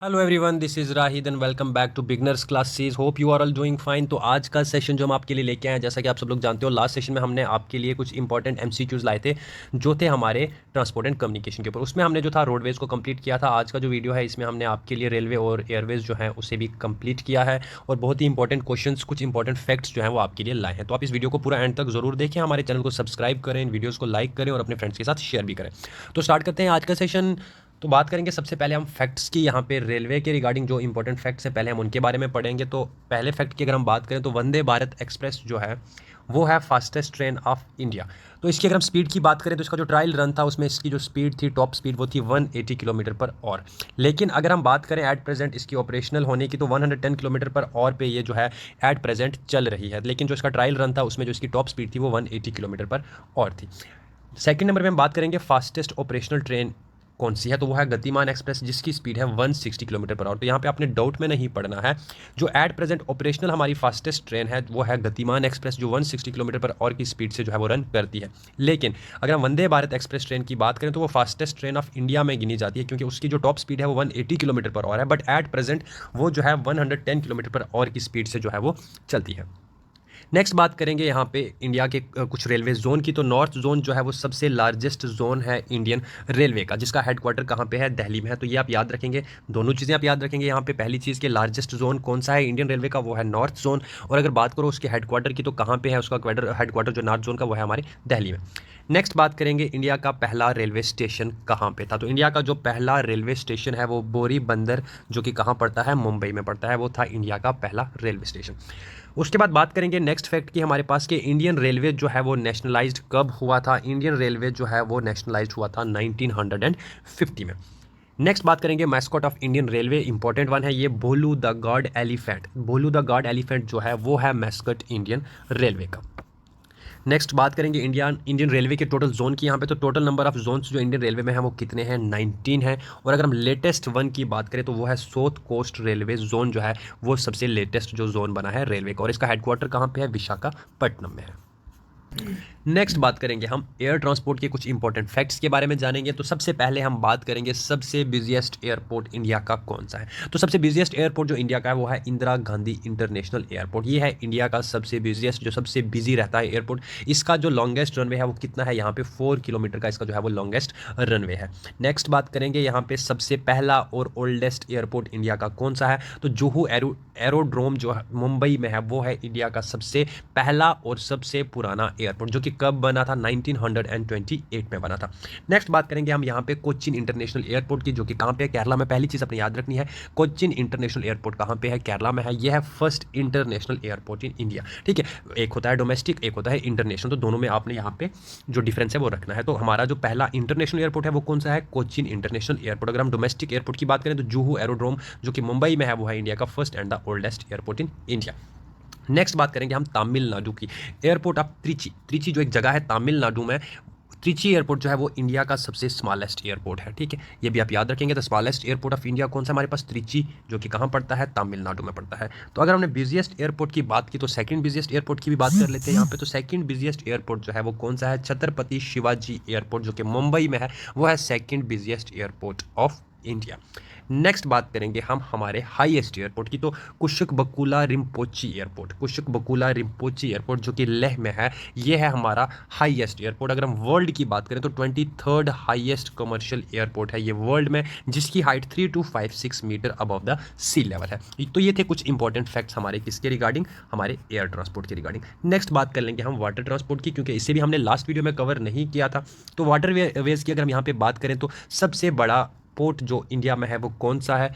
Hello everyone, this is Rahid and welcome back to beginners classes. Hope you are all doing fine. तो आज का session जो हम आपके लिए लेके आए हैं, जैसा कि आप सब लोग जानते हो, लास्ट सेशन में हमने आपके लिए कुछ इंपॉर्टेंट एमसीक्यूज लाए थे जो थे हमारे ट्रांसपोर्ट एंड कम्युनिकेशन के ऊपर। उसमें हमने जो था रोडवेज़ को कंप्लीट किया था। आज का जो वीडियो है इसमें हमने आपके लिए रेलवे और एयरवेज जो है उसे भी कंप्लीट किया है और बहुत ही इंपॉर्टेंट क्वेश्चंस, कुछ इंपॉर्टेंट फैक्ट्स जो है वो आपके लिए लाए हैं। तो आप इस वीडियो को पूरा एंड तक जरूर देखें, हमारे चैनल को सब्सक्राइब करें, इन वीडियोज़ को लाइक करें और अपने फ्रेंड्स के साथ शेयर भी करें। तो स्टार्ट करते हैं आज का सेशन। तो बात करेंगे सबसे पहले हम फैक्ट्स की। यहाँ पे रेलवे के रिगार्डिंग जो इंपॉर्टेंट फैक्ट्स है पहले हम उनके बारे में पढ़ेंगे। तो पहले फैक्ट की अगर हम बात करें तो वंदे भारत एक्सप्रेस जो है वो है फास्टेस्ट ट्रेन ऑफ इंडिया। तो इसकी अगर हम स्पीड की बात करें तो इसका जो ट्रायल रन था उसमें इसकी जो स्पीड थी, टॉप स्पीड, वो थी 180 किलोमीटर पर आवर। लेकिन अगर हम बात करें एट प्रेजेंट इसकी ऑपरेशनल होने की तो 110 किलोमीटर पर आवर पे ये जो है एट प्रेजेंट चल रही है। लेकिन जो इसका ट्रायल रन था उसमें जो इसकी टॉप स्पीड थी वो 180 किलोमीटर पर आवर थी। सेकंड नंबर पे हम बात करेंगे फास्टेस्ट ऑपरेशनल ट्रेन कौन सी है, तो वो है गतिमान एक्सप्रेस जिसकी स्पीड है 160 किलोमीटर पर आवर। तो यहाँ पे आपने डाउट में नहीं पड़ना है। जो एट प्रेजेंट ऑपरेशनल हमारी फास्टेस्ट ट्रेन है वो है गतिमान एक्सप्रेस जो 160 किलोमीटर पर आवर की स्पीड से जो है वो रन करती है। लेकिन अगर हम वंदे भारत एक्सप्रेस ट्रेन की बात करें तो वो फास्टेस्ट ट्रेन ऑफ इंडिया में गिनी जाती है क्योंकि उसकी जो टॉप स्पीड है वो 180 किलोमीटर पर आवर है, बट एट प्रेजेंट वो जो है 110 किलोमीटर पर आवर की स्पीड से जो है वो चलती है। नेक्स्ट बात करेंगे यहाँ पे इंडिया के कुछ रेलवे जोन की। तो नॉर्थ जोन जो है वो सबसे लार्जेस्ट जोन है इंडियन रेलवे का, जिसका हेडक्वार्टर कहाँ पे है, दिल्ली में है। तो ये आप याद रखेंगे, दोनों चीज़ें आप याद रखेंगे। यहाँ पे पहली चीज़ के लार्जेस्ट जोन कौन सा है इंडियन रेलवे का, वो है नॉर्थ जोन। और अगर बात करो उसके हेडक्वार्टर की तो कहाँ पे है उसका हेडक्वार्टर जो नॉर्थ जोन का वो है हमारे दिल्ली में। नेक्स्ट बात करेंगे इंडिया का पहला रेलवे स्टेशन कहाँ पे था। तो इंडिया का जो पहला रेलवे स्टेशन है वो बोरी बंदर जो कि कहाँ पड़ता है, मुंबई में पड़ता है, वो था इंडिया का पहला रेलवे स्टेशन। उसके बाद बात करेंगे नेक्स्ट फैक्ट की हमारे पास कि इंडियन रेलवे जो है वो नेशनलाइज्ड कब हुआ था। इंडियन रेलवे जो है वो नेशनलाइज्ड हुआ था 1950 में। नेक्स्ट बात करेंगे mascot of Indian railway, important one है ये, Bholu the guard elephant. Bholu the guard elephant जो है वो है मैस्कॉट इंडियन रेलवे का। नेक्स्ट बात करेंगे इंडियन रेलवे के टोटल जोन की। यहाँ पे तो टोटल नंबर ऑफ जोन्स जो इंडियन रेलवे में है वो कितने हैं, 19 हैं। और अगर हम लेटेस्ट वन की बात करें तो वो है साउथ कोस्ट रेलवे जोन जो है वो सबसे लेटेस्ट जो जोन बना है रेलवे का, और इसका हेडक्वार्टर कहाँ पे है, विशाखापट्टनम में है। नेक्स्ट बात करेंगे हम एयर ट्रांसपोर्ट के कुछ इंपॉर्टेंट फैक्ट्स के बारे में जानेंगे। तो सबसे पहले हम बात करेंगे सबसे बिजिएस्ट एयरपोर्ट इंडिया का कौन सा है। तो सबसे बिजिएस्ट एयरपोर्ट जो इंडिया का है वो है इंदिरा गांधी इंटरनेशनल एयरपोर्ट। ये है इंडिया का सबसे बिजिएस्ट, जो सबसे बिजी रहता है एयरपोर्ट। इसका जो लॉन्गेस्ट रनवे है वो कितना है, यहाँ पे 4 किलोमीटर का इसका जो है वो लॉन्गेस्ट रनवे है। नेक्स्ट बात करेंगे यहाँ पे सबसे पहला और ओल्डेस्ट एयरपोर्ट इंडिया का कौन सा है। तो जुहू एरोड्रोम जो मुंबई में है वो है इंडिया का सबसे पहला और सबसे पुराना एयरपोर्ट, जो कि कब बना था, 1928 में बना था। नेक्स्ट बात करेंगे हम यहाँ पे कोच्चिन इंटरनेशनल एयरपोर्ट की, जो कि कहाँ पे है, केरला में। पहली चीज़ अपने याद रखनी है, कोच्चिन इंटरनेशनल एयरपोर्ट कहाँ पे है, केरला में है। यह है first international airport in India. ठीक है, एक होता है डोमेस्टिक, एक होता है इंटरनेशनल, तो दोनों में आपने यहाँ पे जो डिफरेंस है वो रखना है। तो हमारा जो पहला इंटरनेशनल एयरपोर्ट है वो कौन सा है, कोच्चिन इंटरनेशनल एयरपोर्ट। अगर हम डोमेस्टिक एयरपोर्ट की बात करें तो जुहू एरोड्रोम जो कि मुंबई में है वो है इंडिया का first and the oldest airport in India. Next बात करेंगे हम तमिलनाडु की, एयरपोर्ट ऑफ त्रिची। त्रिची जो एक जगह है तमिलनाडु में, त्रिची एयरपोर्ट जो है वो इंडिया का सबसे स्मॉलेस्ट एयरपोर्ट है। ठीक है, ये भी आप याद रखेंगे। तो स्मॉलेस्ट एयरपोर्ट ऑफ इंडिया कौन सा हमारे पास, त्रिची, जो कि कहाँ पड़ता है, तमिलनाडु में पड़ता है। तो अगर हमने बिजिएस्ट एयरपोर्ट की बात की तो सेकंड बिजिएस्ट एयरपोर्ट की भी बात कर लेते हैं यहाँ पे। तो सेकंड बिजिएस्ट एयरपोर्ट जो है वो कौन सा है, छत्रपति शिवाजी एयरपोर्ट जो कि मुंबई में है, वो है second busiest airport of India. Next बात करेंगे हम हमारे हाईएस्ट एयरपोर्ट की। तो कुशक बकुला रिम्पोची एयरपोर्ट, कुशक बकुला रिम्पोची एयरपोर्ट जो कि लेह में है, ये है हमारा हाईएस्ट एयरपोर्ट। अगर हम वर्ल्ड की बात करें तो 23rd हाईएस्ट कमर्शियल एयरपोर्ट है ये वर्ल्ड में, जिसकी height 3256 metre above the sea level है। तो ये थे कुछ इंपॉर्टेंट फैक्ट्स हमारे किसके रिगार्डिंग, हमारे एयर ट्रांसपोर्ट के रिगार्डिंग। नेक्स्ट बात कर लेंगे हम वाटर ट्रांसपोर्ट की, क्योंकि इसे भी हमने लास्ट वीडियो में कवर नहीं किया था। तो वाटर वेज की अगर हम यहाँ पे बात करें तो सबसे बड़ा पोर्ट जो इंडिया में है वो कौन सा है,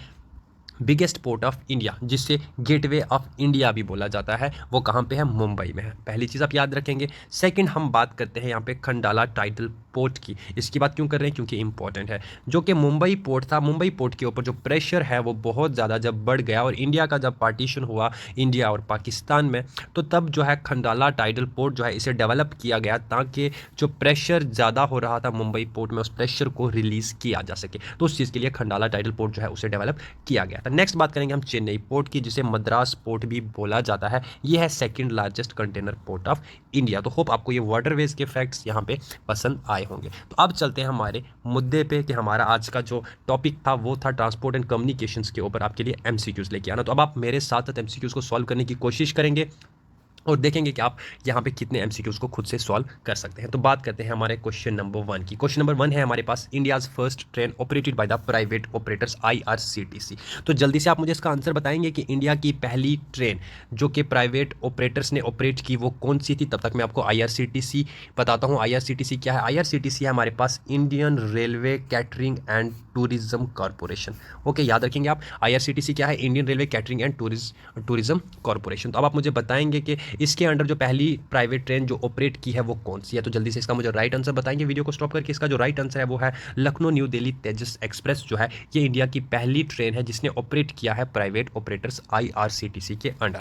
बिगेस्ट पोर्ट ऑफ इंडिया, जिससे गेटवे ऑफ इंडिया भी बोला जाता है, वो कहाँ पे है, मुंबई में है। पहली चीज़ आप याद रखेंगे। सेकंड हम बात करते हैं यहाँ पे खंडाला टाइटल पोर्ट की। इसकी बात क्यों कर रहे हैं, क्योंकि इंपॉर्टेंट है। जो कि मुंबई पोर्ट था, मुंबई पोर्ट के ऊपर जो प्रेशर है वो बहुत ज़्यादा जब बढ़ गया, और इंडिया का जब पार्टीशन हुआ इंडिया और पाकिस्तान में, तो तब जो है खंडाला टाइटल पोर्ट जो है इसे डेवलप किया गया ताकि जो प्रेशर ज़्यादा हो रहा था मुंबई पोर्ट में, उस प्रेशर को रिलीज़ किया जा सके। तो उस चीज़ के लिए खंडाला टाइटल पोर्ट जो है उसे डेवलप किया गया था। नेक्स्ट बात करेंगे हम चेन्नई पोर्ट की, जिसे मद्रास पोर्ट भी बोला जाता है। यह है second largest container port of India. तो होप आपको ये वाटरवेज के फैक्ट्स यहाँ पे पसंद आए आए होंगे। तो अब चलते हैं हमारे मुद्दे पे कि हमारा आज का जो टॉपिक था वो था ट्रांसपोर्ट एंड कम्युनिकेशंस के ऊपर आपके लिए एमसीक्यूज लेके आना। तो अब आप मेरे साथ साथ एमसीक्यूज को सॉल्व करने की कोशिश करेंगे और देखेंगे कि आप यहाँ पे कितने एमसीक्यूज को खुद से सॉल्व कर सकते हैं। तो बात करते हैं हमारे क्वेश्चन नंबर 1 की। क्वेश्चन नंबर 1 है हमारे पास, India's first train operated by the private operators IRCTC. तो जल्दी से आप मुझे इसका आंसर बताएंगे कि इंडिया की पहली ट्रेन जो कि प्राइवेट ऑपरेटर्स ने ऑपरेट की वो कौन सी थी। तब तक मैं आपको आईआरसीटीसी बताता हूँ। आईआरसीटीसी क्या है? आईआरसीटीसी है हमारे पास Indian railway catering and tourism corporation. Okay, याद रखेंगे आप, आईआरसीटीसी क्या है? Indian railway catering and tourism corporation. तो अब आप मुझे बताएंगे कि इसके अंडर जो पहली प्राइवेट ट्रेन जो ऑपरेट की है वो कौन सी है। तो जल्दी से इसका मुझे राइट आंसर बताएंगे वीडियो को स्टॉप करके। इसका जो राइट आंसर है वो है लखनऊ न्यू दिल्ली तेजस एक्सप्रेस जो है ये इंडिया की पहली ट्रेन है जिसने ऑपरेट किया है प्राइवेट ऑपरेटर्स आईआरसीटीसी के अंडर।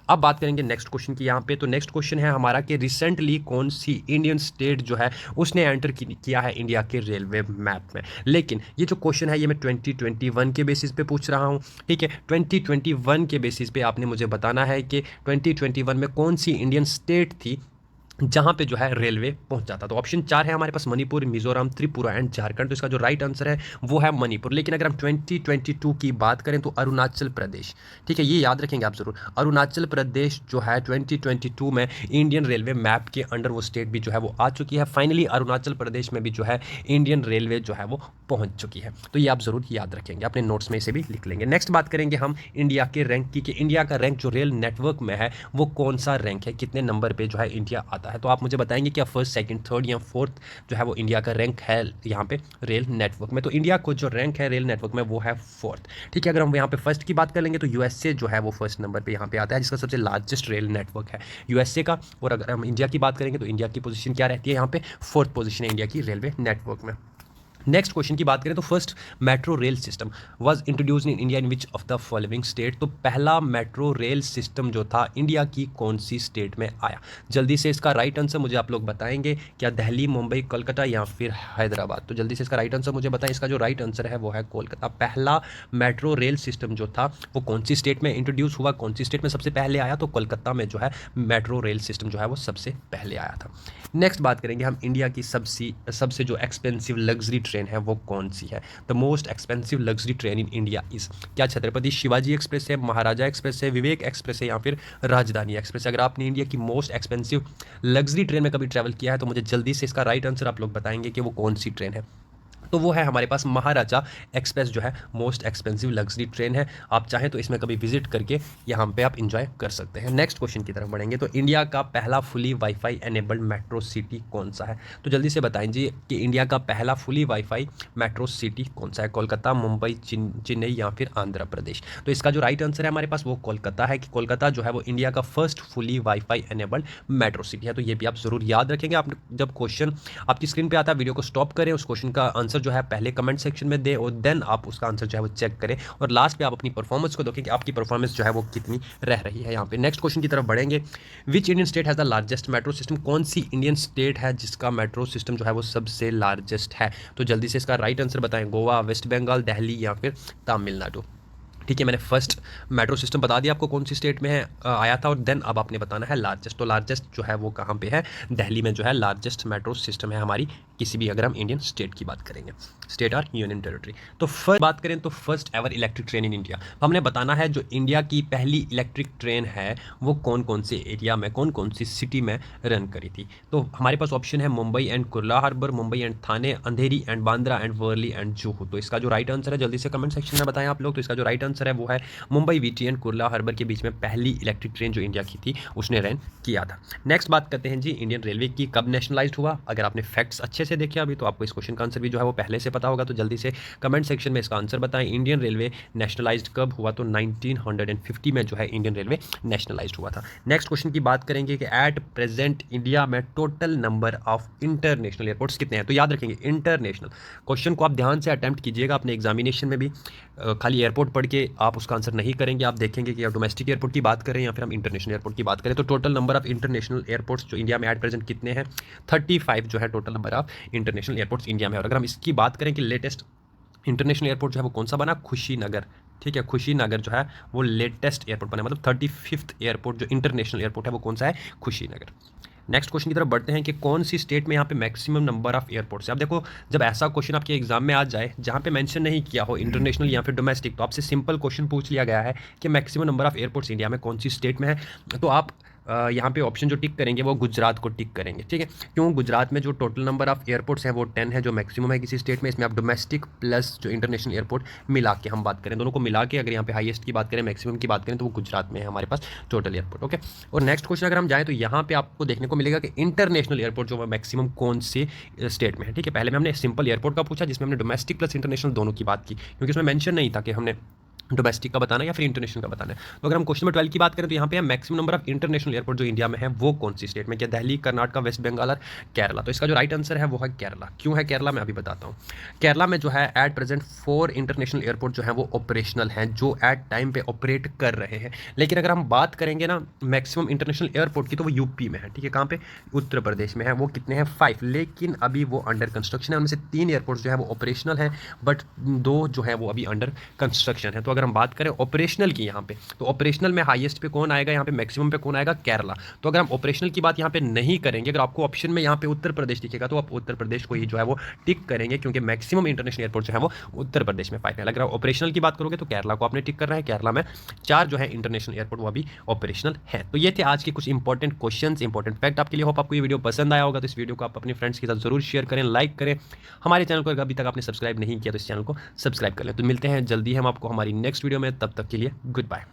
अब बात करेंगे नेक्स्ट क्वेश्चन की यहाँ पे। तो नेक्स्ट क्वेश्चन है हमारा कि रिसेंटली कौन सी इंडियन स्टेट जो है उसने एंटर किया है इंडिया के रेलवे मैप में। लेकिन ये जो क्वेश्चन है ये मैं 2021 के बेसिस पे पूछ रहा हूँ, ठीक है। 2021 के बेसिस पे आपने मुझे बताना है कि 2021 में कौन सी इंडियन स्टेट थी जहाँ पे जो है रेलवे पहुँच जाता। तो ऑप्शन 4 है हमारे पास, मणिपुर, मिजोरम, त्रिपुरा एंड झारखंड। तो इसका जो राइट आंसर है वो है मणिपुर। लेकिन अगर हम 2022 की बात करें तो अरुणाचल प्रदेश, ठीक है, ये याद रखेंगे आप ज़रूर। अरुणाचल प्रदेश जो है 2022 में इंडियन रेलवे मैप के अंडर वो स्टेट भी जो है वो आ चुकी है। फाइनली अरुणाचल प्रदेश में भी जो है इंडियन रेलवे जो है वो पहुँच चुकी है। तो ये आप ज़रूर याद रखेंगे, अपने नोट्स में इसे भी लिख लेंगे। नेक्स्ट बात करेंगे हम इंडिया के रैंक की कि इंडिया का रैंक जो रेल नेटवर्क में है वो कौन सा रैंक है, कितने नंबर पे जो है इंडिया आता है। तो आप मुझे बताएंगे क्या फर्स्ट, सेकंड, थर्ड या फोर्थ जो है वो इंडिया का रैंक है यहाँ पे रेल नेटवर्क में। तो इंडिया को जो रैंक है रेल नेटवर्क में वो है फोर्थ, ठीक है। अगर हम यहाँ पे फर्स्ट की बात कर लेंगे तो यूएसए जो है वो फर्स्ट नंबर पे यहाँ पे आता है जिसका सबसे लार्जेस्ट रेल नेटवर्क है यूएसए का। और अगर हम इंडिया की बात करेंगे तो इंडिया की पोजीशन क्या रहती है यहाँ पे? फोर्थ पोजीशन है इंडिया की रेलवे नेटवर्क में। नेक्स्ट क्वेश्चन की बात करें तो first metro rail system was introduced in India in which of the following state. तो पहला मेट्रो रेल सिस्टम जो था इंडिया की कौन सी स्टेट में आया? जल्दी से इसका राइट आंसर मुझे आप लोग बताएंगे, क्या दिल्ली, मुंबई, कोलकाता या फिर हैदराबाद। तो जल्दी से इसका राइट आंसर मुझे बताएं। इसका जो राइट आंसर है वो है कोलकाता। पहला मेट्रो रेल सिस्टम जो था वो कौन सी स्टेट में इंट्रोड्यूस हुआ, कौन सी स्टेट में सबसे पहले आया? तो कोलकाता में जो है मेट्रो रेल सिस्टम जो है वो सबसे पहले आया था। नेक्स्ट बात करेंगे हम इंडिया की सबसे जो एक्सपेंसिव लग्जरी ट्रेन है वो कौन सी है? The most expensive luxury train in India is, क्या छत्रपति शिवाजी एक्सप्रेस है, महाराजा एक्सप्रेस है, विवेक एक्सप्रेस है या फिर राजधानी एक्सप्रेस? अगर आपने इंडिया की मोस्ट एक्सपेंसिव लग्जरी ट्रेन में कभी ट्रैवल किया है तो मुझे जल्दी से इसका राइट आंसर आप लोग बताएंगे कि वो कौन सी ट्रेन है। तो वो है हमारे पास महाराजा एक्सप्रेस जो है मोस्ट एक्सपेंसिव लग्जरी ट्रेन है। आप चाहें तो इसमें कभी विजिट करके यहाँ पे आप इंजॉय कर सकते हैं। नेक्स्ट क्वेश्चन की तरफ बढ़ेंगे। तो इंडिया का पहला fully wifi enabled metro city कौन सा है? तो जल्दी से बताएं जी कि इंडिया का पहला फुली वाईफाई मेट्रो सिटी कौन सा है? कोलकाता, मुंबई, चेन्नई या फिर आंध्र प्रदेश? तो इसका जो राइट आंसर है हमारे पास वो कोलकाता है कि कोलकाता जो है वो इंडिया का first fully wifi enabled metro city है। तो ये भी आप जरूर याद रखेंगे। आप जब क्वेश्चन आपकी स्क्रीन पर आता है वीडियो को स्टॉप करें, उस क्वेश्चन का आंसर जो है पहले कमेंट सेक्शन में दे और देन आप उसका आंसर जो है वो चेक करें और लास्ट पे आप अपनी परफॉर्मेंस को देखें कि आपकी परफॉर्मेंस जो है वो कितनी रह रही है। यहाँ पे नेक्स्ट क्वेश्चन की तरफ बढ़ेंगे। Which Indian state has the largest metro system? कौन सी इंडियन स्टेट है जिसका मेट्रो सिस्टम जो है वो सबसे लार्जेस्ट है? तो जल्दी से इसका राइट आंसर बताएं। गोवा, वेस्ट बंगाल, दिल्ली या फिर तमिलनाडु? ठीक है, मैंने फर्स्ट मेट्रो सिस्टम बता दिया आपको कौन सी स्टेट में है आया था और देन अब आपने बताना है लार्जेस्ट। तो लार्जेस्ट जो है वो कहाँ पे है? दिल्ली में जो है लार्जेस्ट मेट्रो सिस्टम है हमारी किसी भी, अगर हम इंडियन स्टेट की बात करेंगे, स्टेट और यूनियन टेरिटरी। तो फर्स्ट बात करें तो first ever electric train in India, तो हमने बताना है जो इंडिया की पहली इलेक्ट्रिक ट्रेन है वो कौन कौन से एरिया में, कौन कौन सी सिटी में रन करी थी। तो हमारे पास ऑप्शन है Mumbai and Kurla harbour, Mumbai and Thane, Andheri and Bandra and Worli and Juhu. तो इसका जो राइट आंसर है जल्दी से कमेंट सेक्शन में बताएं आप लोग। तो इसका जो राइट आंसर है वो है Mumbai, VT and Kurla harbour के बीच में पहली इलेक्ट्रिक ट्रेन जो इंडिया की थी उसने रन किया था। नेक्स्ट बात करते हैं जी इंडियन रेलवे की, कब नेशनलाइज्ड हुआ? अगर आपने फैक्ट्स अच्छे से देखे अभी तो आपको इस क्वेश्चन का आंसर भी जो है वो पहले से पता होगा। तो जल्दी से कमेंट सेक्शन में इसका आंसर बताएं। इंडियन रेलवे नेशनलाइज्ड कब हुआ? तो 1950 में जो है इंडियन रेलवे नेशनलाइज्ड हुआ था। नेक्स्ट क्वेश्चन की बात करेंगे कि एट प्रेजेंट इंडिया में total number of international airports कितने हैं? तो याद रखेंगे इंटरनेशनल, क्वेश्चन को आप ध्यान से अटेम्प्ट कीजिएगा अपने एग्जामिनेशन में भी। खाली एयरपोर्ट पढ़ के आप उसका आंसर नहीं करेंगे, आप देखेंगे कि आप डोमेस्टिक एयरपोर्ट की बात करें या फिर हम इंटरनेशनल एयरपोर्ट की बात करें। तो total number of international airports जो इंडिया में एट प्रेजेंट कितने हैं? 35 जो है total number of international airports India में। और अगर हम इसकी बात करें कि लेटेस्ट इंटरनेशनल एयरपोर्ट जो है वो कौन सा बना? खुशीनगर, ठीक है, खुशीनगर जो है वो लेटेस्ट एयरपोर्ट बना, मतलब 35th एयरपोर्ट जो इंटरनेशनल एयरपोर्ट है वो कौन सा है? खुशीनगर। नेक्स्ट क्वेश्चन की तरफ बढ़ते हैं कि कौन सी स्टेट में यहाँ पे मैक्सिमम नंबर ऑफ एयरपोर्ट्स है। अब देखो, जब ऐसा क्वेश्चन आपके एग्जाम में आ जाए जहाँ पे मेंशन नहीं किया हो इंटरनेशनल या फिर डोमेस्टिक, तो आपसे सिंपल क्वेश्चन पूछ लिया गया है कि maximum number of airports India में कौन सी स्टेट में है, तो आप यहाँ पे ऑप्शन जो टिक करेंगे वो गुजरात को टिक करेंगे। ठीक है, क्यों? गुजरात में जो टोटल नंबर ऑफ एयरपोर्ट्स हैं वो 10 है, जो मैक्सिमम है किसी स्टेट में। इसमें आप डोमेस्टिक प्लस जो इंटरनेशनल एयरपोर्ट मिला के हम बात करें, दोनों को मिला के अगर यहाँ पे हाईएस्ट की बात करें, मैक्सिमम की बात करें, तो वो गुजरात में है हमारे पास टोटल एयरपोर्ट। ओके, और नेक्स्ट क्वेश्चन अगर हम जाएँ तो यहाँ पे आपको देखने को मिलेगा कि इंटरनेशनल एयरपोर्ट जो मैक्सिमम कौन से स्टेट में है। ठीक है, पहले में हमने सिंपल एयरपोर्ट का पूछा जिसमें हमने डोमेस्टिक प्लस इंटरनेशनल दोनों की बात की, क्योंकि उसमें मेंशन नहीं था कि हमने डोमेस्टिक का बताना या फिर इंटरनेशनल का बताना है। तो अगर हम क्वेश्चन नंबर 12 की बात करें तो यहाँ पे maximum number of international airport जो इंडिया में है वो कौन सी स्टेट में, क्या दिल्ली, कर्नाटक, वेस्ट बंगाल और केरला। तो इसका जो राइट आंसर है वो है केरला। क्यों है केरला, मैं अभी बताता हूँ। केरला में जो है एट प्रेजेंट 4 इंटरनेशनल एयरपोर्ट जो है वो ऑपरेशनल हैं, जो एट टाइम पे ऑपरेट कर रहे हैं। लेकिन अगर हम बात करेंगे ना मैक्सिमम इंटरनेशनल एयरपोर्ट की, तो वो यूपी में है। ठीक है, कहाँ पे? उत्तर प्रदेश में है। वो कितने हैं? 5, लेकिन अभी वो अंडर कंस्ट्रक्शन है। उनमें से 3 एयरपोर्ट जो है वो ऑपरेशनल हैं, बट 2 जो है वो अभी अंडर कंस्ट्रक्शन है। तो अगर हम बात करें ऑपरेशनल की यहाँ पे, तो ऑपरेशनल में हाईएस्ट पे कौन आएगा, यहाँ पे मैक्सिमम पे कौन आएगा? केरला। तो अगर हम ऑपरेशनल की बात यहाँ पे नहीं करेंगे, अगर आपको ऑप्शन में यहाँ पे उत्तर प्रदेश दिखेगा तो आप उत्तर प्रदेश को ही जो है वो टिक करेंगे, क्योंकि मैक्सिमम इंटरनेशनल एयरपोर्ट जो है वो उत्तर प्रदेश में 5 है। अगर आप ऑपरेशनल की बात करोगे तो केरला को आपने टिक करना है। केरला में 4 जो है इंटरनेशनल एयरपोर्ट वो अभी ऑपरेशनल है। तो ये थे आज के कुछ इंपॉर्टेंट क्वेश्चन, इंपॉर्टेंट फैक्ट आपके लिए। होप आपको ये वीडियो पसंद आया होगा। तो इस वीडियो को आप अपने फ्रेंड्स के साथ जरूर शेयर करें, लाइक करें। हमारे चैनल को अगर अभी तक आपने सब्सक्राइब नहीं किया तो इस चैनल को सब्सक्राइब कर लें। तो मिलते हैं जल्दी हम आपको हमारी नेक्स्ट वीडियो में, तब तक के लिए गुड बाय।